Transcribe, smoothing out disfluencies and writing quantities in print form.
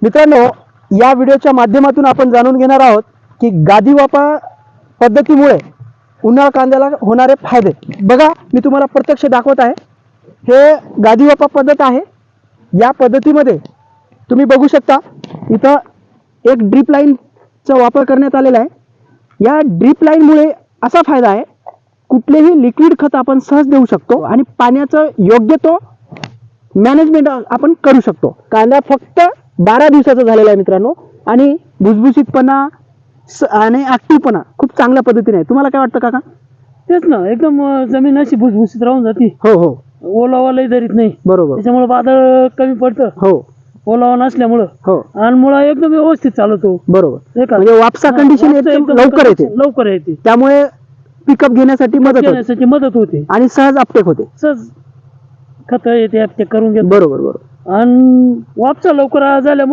मित्रांनो, या व्हिडिओच्या माध्यमातून आपण जाणून घेणार आहोत की गादी वापा पद्धतीमुळे उन्हाळ कांद्याला होणारे फायदे. बघा, मी तुम्हाला प्रत्यक्ष दाखवत आहे. हे गादी वापा पद्धत आहे. या पद्धतीमध्ये तुम्ही बघू शकता, इथं एक ड्रीप लाईनचा वापर करण्यात आलेला आहे. या ड्रीप लाईनमुळे असा फायदा आहे, कुठलेही लिक्विड खत आपण सहज देऊ शकतो आणि पाण्याचं योग्य तो मॅनेजमेंट आपण करू शकतो. कांदा फक्त 12 दिवसाचा झालेला आहे मित्रांनो, आणि भुसभुशीतपणा आणि ऍक्टिव्हपणा खूप चांगल्या पद्धतीने आहे. तुम्हाला काय वाटतं काका? तेच ना, एकदम जमीन अशी भुसभुशीत राहून जाते. हो हो, ओलावालाही धरीत नाही. बरोबर. त्याच्यामुळे बादळ कमी पडतं. हो ओलावा नसल्यामुळं. हो, आणि मुळा एकदम व्यवस्थित चालतो. बरोबर. हे का? म्हणजे वापसा कंडिशन एकदम लवकर येते. लवकर येते. त्यामुळे पिकअप घेण्यासाठी मदत होते घेण्यासाठी मदत होते. आणि सहज अपटेक होते. सहज खत येते, ते करून घेतो. बरोबर बरोबर. आणि वापसा लवकर झाल्यामुळे